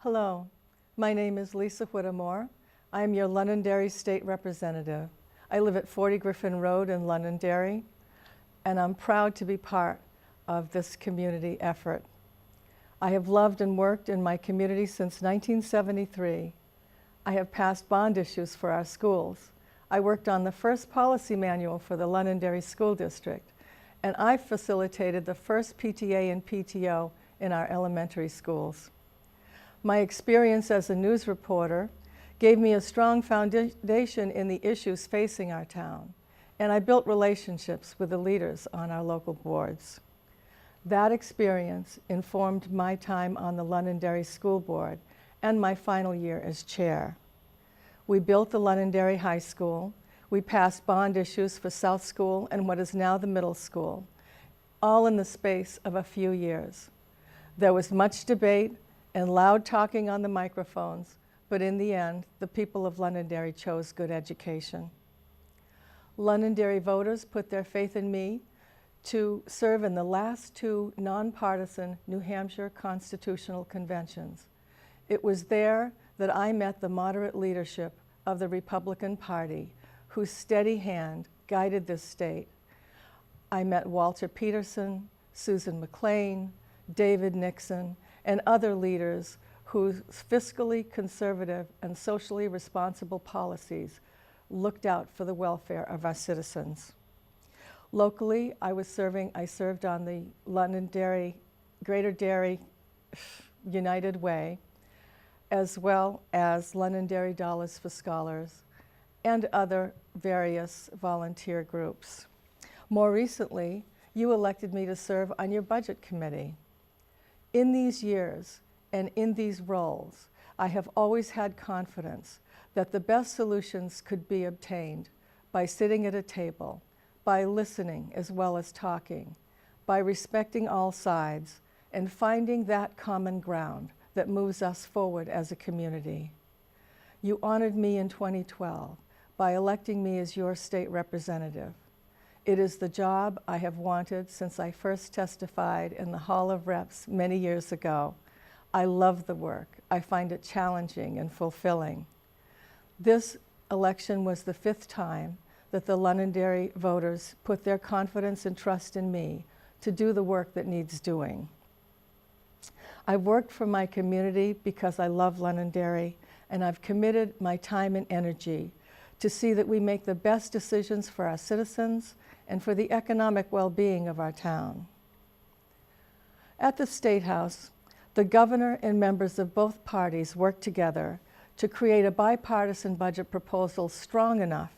Hello, my name is Lisa Whittemore. I am your Londonderry State Representative. I live at 40 Griffin Road in Londonderry, and I'm proud to be part of this community effort. I have loved and worked in my community since 1973. I have passed bond issues for our schools. I worked on the first policy manual for the Londonderry School District, and I facilitated the first PTA and PTO in our elementary schools. My experience as a news reporter gave me a strong foundation in the issues facing our town, and I built relationships with the leaders on our local boards. That experience informed my time on the Londonderry School Board and my final year as chair. We built the Londonderry High School. We passed bond issues for South School and what is now the middle school, all in the space of a few years. There was much debate and loud talking on the microphones, but in the end, the people of Londonderry chose good education. Londonderry voters put their faith in me to serve in the last two nonpartisan New Hampshire constitutional conventions. It was there that I met the moderate leadership of the Republican Party, whose steady hand guided this state. I met Walter Peterson, Susan McLean, David Nixon, and other leaders whose fiscally conservative and socially responsible policies looked out for the welfare of our citizens. Locally, I served on the Londonderry, Greater Derry United Way, as well as Londonderry Dollars for Scholars, and other various volunteer groups. More recently, you elected me to serve on your budget committee. In these years and in these roles, I have always had confidence that the best solutions could be obtained by sitting at a table, by listening as well as talking, by respecting all sides, and finding that common ground that moves us forward as a community. You honored me in 2012 by electing me as your state representative. It is the job I have wanted since I first testified in the Hall of Reps many years ago. I love the work. I find it challenging and fulfilling. This election was the 5th time that the Londonderry voters put their confidence and trust in me to do the work that needs doing. I've worked for my community because I love Londonderry, and I've committed my time and energy to see that we make the best decisions for our citizens and for the economic well-being of our town. At the State House, the governor and members of both parties worked together to create a bipartisan budget proposal strong enough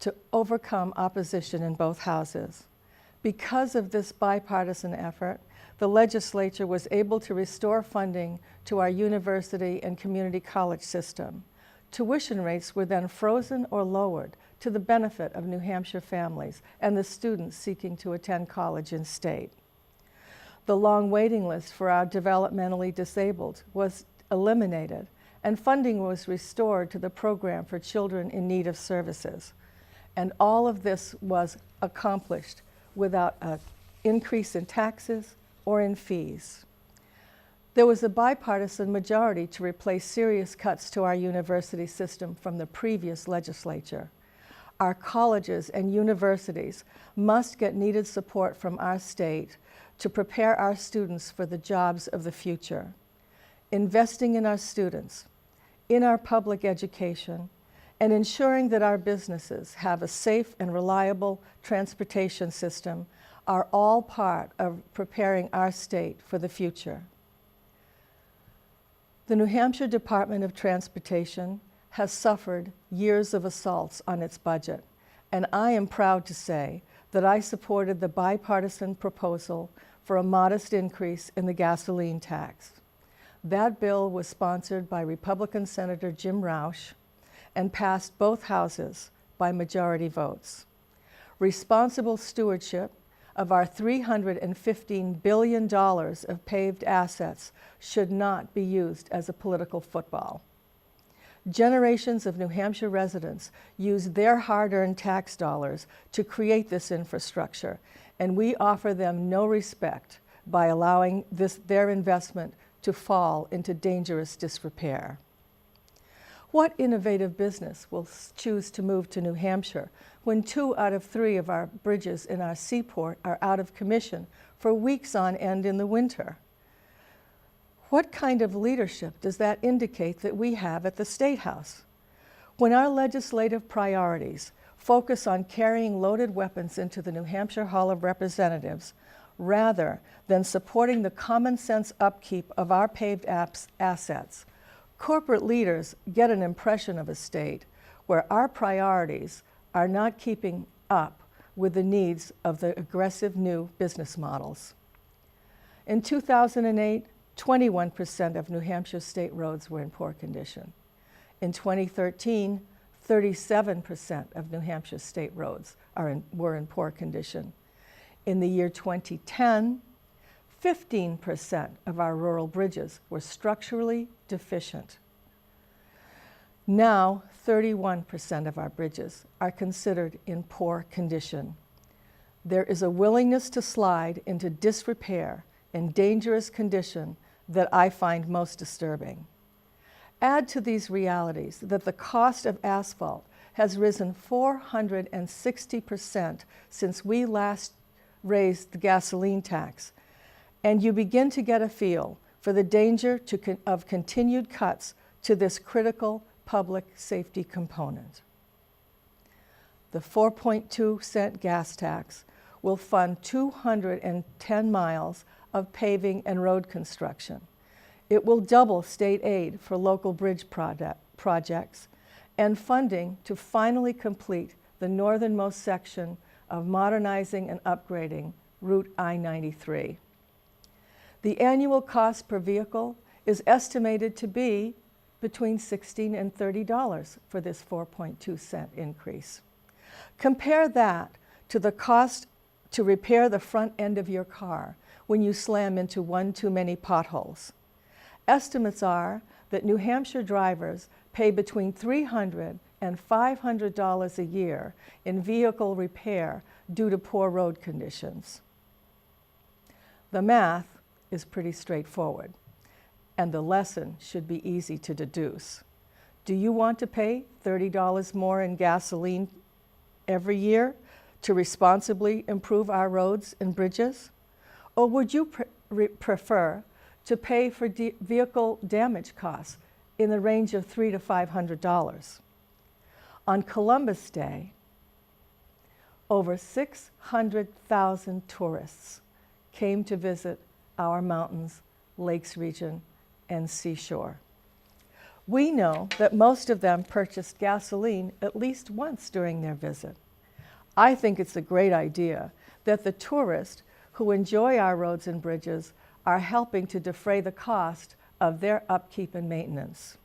to overcome opposition in both houses. Because of this bipartisan effort, the legislature was able to restore funding to our university and community college system. Tuition rates were then frozen or lowered to the benefit of New Hampshire families and the students seeking to attend college in state. The long waiting list for our developmentally disabled was eliminated, and funding was restored to the program for children in need of services. And all of this was accomplished without an increase in taxes or in fees. There was a bipartisan majority to replace serious cuts to our university system from the previous legislature. Our colleges and universities must get needed support from our state to prepare our students for the jobs of the future. Investing in our students, in our public education, and ensuring that our businesses have a safe and reliable transportation system are all part of preparing our state for the future. The New Hampshire Department of Transportation has suffered years of assaults on its budget, and I am proud to say that I supported the bipartisan proposal for a modest increase in the gasoline tax. That bill was sponsored by Republican Senator Jim Roush and passed both houses by majority votes. Responsible stewardship of our $315 billion of paved assets should not be used as a political football. Generations of New Hampshire residents used their hard-earned tax dollars to create this infrastructure, and we offer them no respect by allowing their investment to fall into dangerous disrepair. What innovative business will choose to move to New Hampshire when 2 out of 3 of our bridges in our seaport are out of commission for weeks on end in the winter? What kind of leadership does that indicate that we have at the State House? When our legislative priorities focus on carrying loaded weapons into the New Hampshire Hall of Representatives rather than supporting the common sense upkeep of our paved assets, corporate leaders get an impression of a state where our priorities are not keeping up with the needs of the aggressive new business models. In 2008, 21% of New Hampshire state roads were in poor condition. In 2013, 37% of New Hampshire state roads were in poor condition. In the year 2010, 15% of our rural bridges were structurally deficient. Now, 31% of our bridges are considered in poor condition. There is a willingness to slide into disrepair and dangerous condition that I find most disturbing. Add to these realities that the cost of asphalt has risen 460% since we last raised the gasoline tax, and you begin to get a feel for the danger of continued cuts to this critical public safety component. The 4.2-cent gas tax will fund 210 miles of paving and road construction. It will double state aid for local bridge projects and funding to finally complete the northernmost section of modernizing and upgrading Route I-93. The annual cost per vehicle is estimated to be between $16 and $30 for this 4.2-cent increase. Compare that to the cost to repair the front end of your car when you slam into one too many potholes. Estimates are that New Hampshire drivers pay between $300 and $500 a year in vehicle repair due to poor road conditions. The math is pretty straightforward, and the lesson should be easy to deduce. Do you want to pay $30 more in gasoline every year to responsibly improve our roads and bridges? Or would you prefer to pay for vehicle damage costs in the range of $300 to $500? On Columbus Day, over 600,000 tourists came to visit our mountains, lakes region, and seashore. We know that most of them purchased gasoline at least once during their visit. I think it's a great idea that the tourists who enjoy our roads and bridges are helping to defray the cost of their upkeep and maintenance.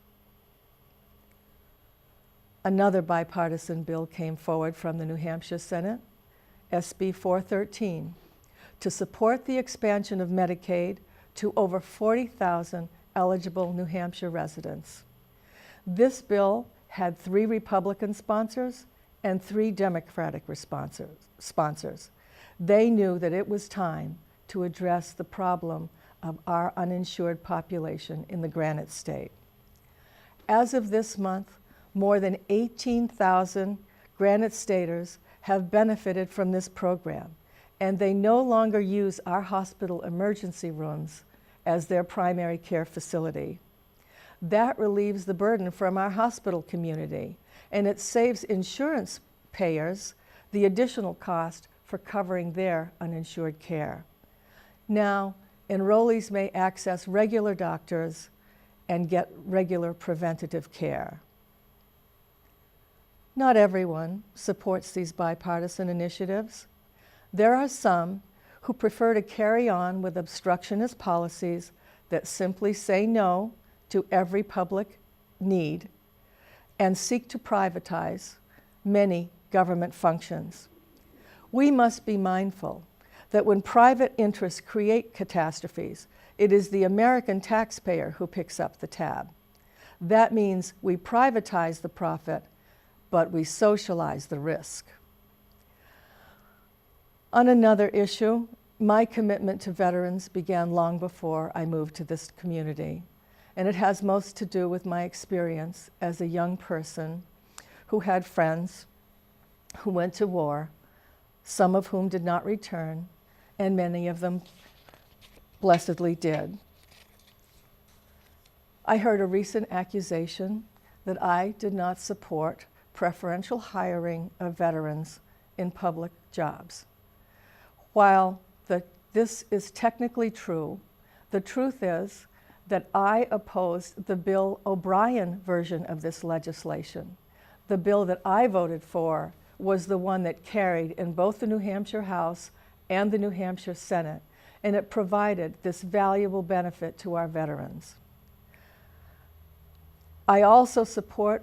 Another bipartisan bill came forward from the New Hampshire Senate, SB 413, to support the expansion of Medicaid to over 40,000 eligible New Hampshire residents. This bill had 3 Republican sponsors and 3 Democratic sponsors. They knew that it was time to address the problem of our uninsured population in the Granite State. As of this month, more than 18,000 Granite Staters have benefited from this program, and they no longer use our hospital emergency rooms as their primary care facility. That relieves the burden from our hospital community, and it saves insurance payers the additional cost for covering their uninsured care. Now, enrollees may access regular doctors and get regular preventative care. Not everyone supports these bipartisan initiatives. There are some who prefer to carry on with obstructionist policies that simply say no to every public need and seek to privatize many government functions. We must be mindful that when private interests create catastrophes, it is the American taxpayer who picks up the tab. That means we privatize the profit, but we socialize the risk. On another issue, My commitment to veterans began long before I moved to this community, and it has most to do with my experience as a young person who had friends who went to war, some of whom did not return, and many of them blessedly did. I heard a recent accusation that I did not support preferential hiring of veterans in public jobs. While this is technically true, the truth is that I opposed the Bill O'Brien version of this legislation. The bill that I voted for was the one that carried in both the New Hampshire House and the New Hampshire Senate, and it provided this valuable benefit to our veterans. I also supported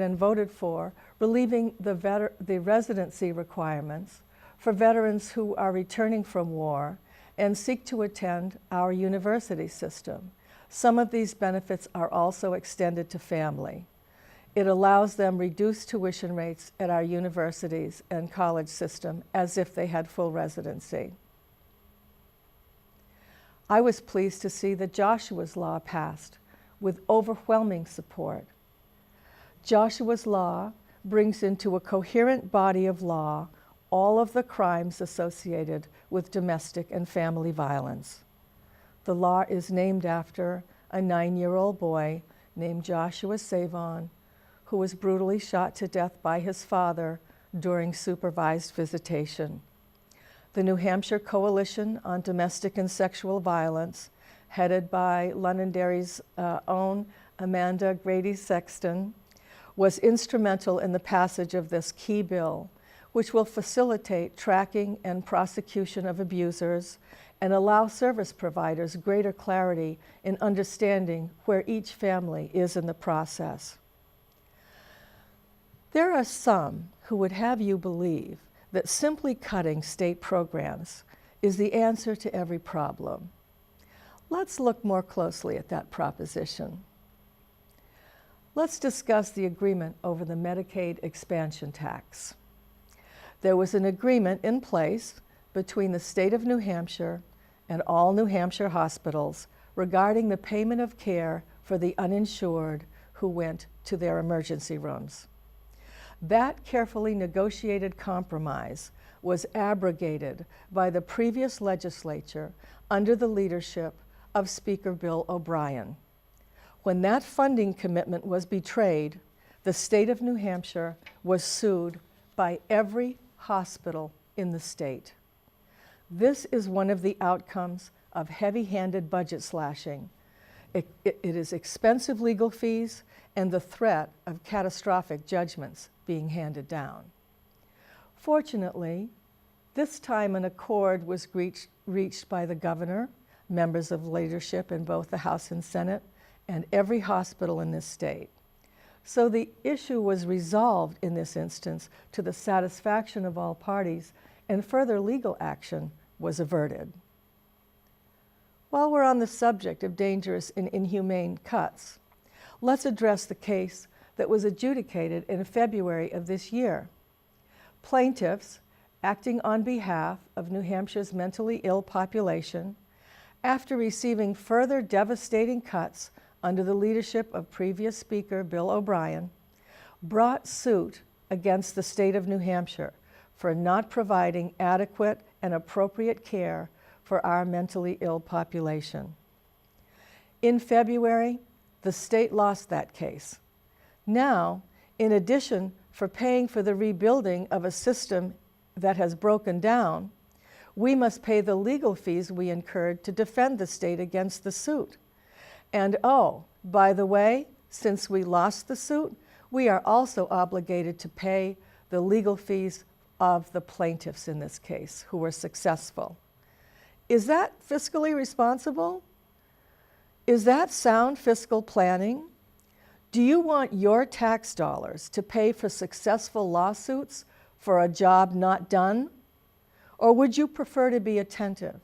and voted for relieving the residency requirements for veterans who are returning from war and seek to attend our university system. Some of these benefits are also extended to family. It allows them reduced tuition rates at our universities and college system as if they had full residency. I was pleased to see that Joshua's Law passed with overwhelming support. Joshua's Law brings into a coherent body of law all of the crimes associated with domestic and family violence. The law is named after a 9-year-old boy named Joshua Savon, who was brutally shot to death by his father during supervised visitation. The New Hampshire Coalition on Domestic and Sexual Violence, headed by Londonderry's own Amanda Grady Sexton, was instrumental in the passage of this key bill, which will facilitate tracking and prosecution of abusers and allow service providers greater clarity in understanding where each family is in the process. There are some who would have you believe that simply cutting state programs is the answer to every problem. Let's look more closely at that proposition. Let's discuss the agreement over the Medicaid expansion tax. There was an agreement in place between the state of New Hampshire and all New Hampshire hospitals regarding the payment of care for the uninsured who went to their emergency rooms. That carefully negotiated compromise was abrogated by the previous legislature under the leadership of Speaker Bill O'Brien. When that funding commitment was betrayed, the state of New Hampshire was sued by every hospital in the state. This is one of the outcomes of heavy-handed budget slashing. It is expensive legal fees and the threat of catastrophic judgments being handed down. Fortunately, this time an accord was reached by the governor, members of leadership in both the House and Senate, and every hospital in this state. So the issue was resolved in this instance to the satisfaction of all parties, and further legal action was averted. While we're on the subject of dangerous and inhumane cuts, let's address the case that was adjudicated in February of this year. Plaintiffs, acting on behalf of New Hampshire's mentally ill population, after receiving further devastating cuts under the leadership of previous Speaker Bill O'Brien, brought suit against the state of New Hampshire for not providing adequate and appropriate care for our mentally ill population. In February, the state lost that case. Now, in addition for paying for the rebuilding of a system that has broken down, we must pay the legal fees we incurred to defend the state against the suit. And oh, by the way, since we lost the suit, we are also obligated to pay the legal fees of the plaintiffs in this case who were successful. Is that fiscally responsible? Is that sound fiscal planning? Do you want your tax dollars to pay for successful lawsuits for a job not done? Or would you prefer to be attentive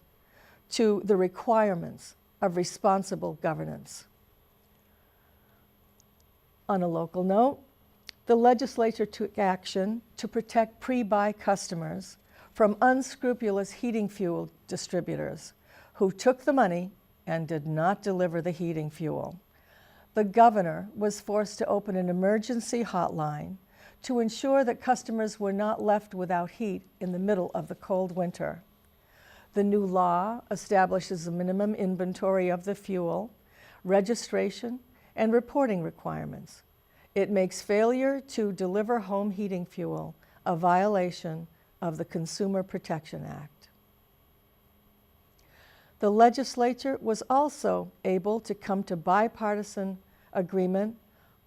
to the requirements of responsible governance? On a local note, the legislature took action to protect pre-buy customers from unscrupulous heating fuel distributors who took the money and did not deliver the heating fuel. The governor was forced to open an emergency hotline to ensure that customers were not left without heat in the middle of the cold winter. The new law establishes a minimum inventory of the fuel, registration, and reporting requirements. It makes failure to deliver home heating fuel a violation of the Consumer Protection Act. The legislature was also able to come to bipartisan agreement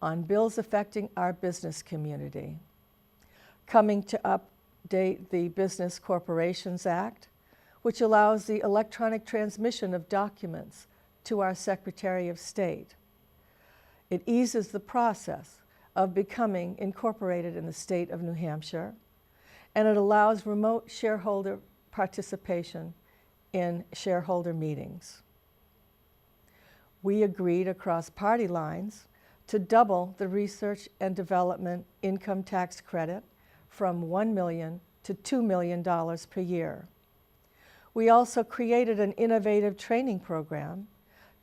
on bills affecting our business community. Coming to update the Business Corporations Act, which allows the electronic transmission of documents to our Secretary of State. It eases the process of becoming incorporated in the state of New Hampshire, and it allows remote shareholder participation in shareholder meetings. We agreed across party lines to double the research and development income tax credit from $1 million to $2 million per year. We also created an innovative training program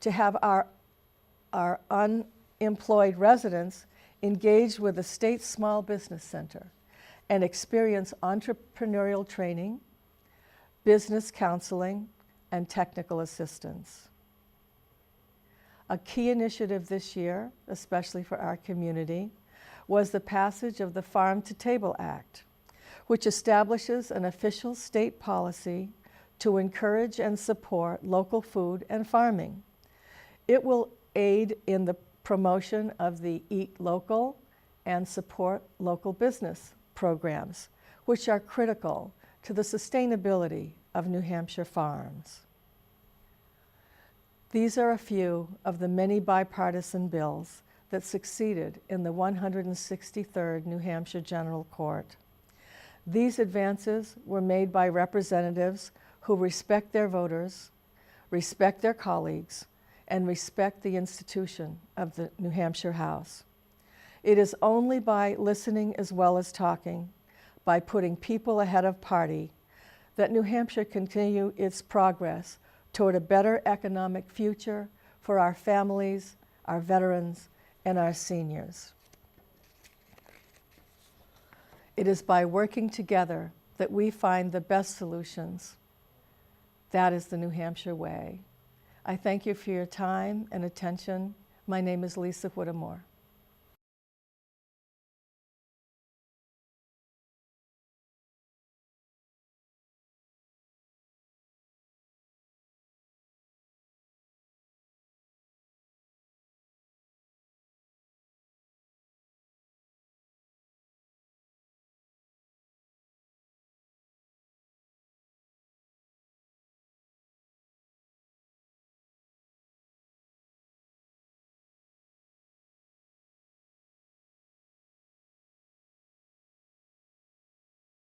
to have our unemployed residents engage with the state small business center and experience entrepreneurial training, business counseling, and technical assistance. A key initiative this year, especially for our community, was the passage of the Farm to Table Act, which establishes an official state policy to encourage and support local food and farming. It will aid in the promotion of the Eat Local and Support Local Business programs, which are critical to the sustainability of New Hampshire farms. These are a few of the many bipartisan bills that succeeded in the 163rd New Hampshire General Court. These advances were made by representatives who respect their voters, respect their colleagues, and respect the institution of the New Hampshire House. It is only by listening as well as talking, by putting people ahead of party, that New Hampshire can continue its progress toward a better economic future for our families, our veterans, and our seniors. It is by working together that we find the best solutions. That is the New Hampshire way. I thank you for your time and attention. My name is Lisa Whittemore.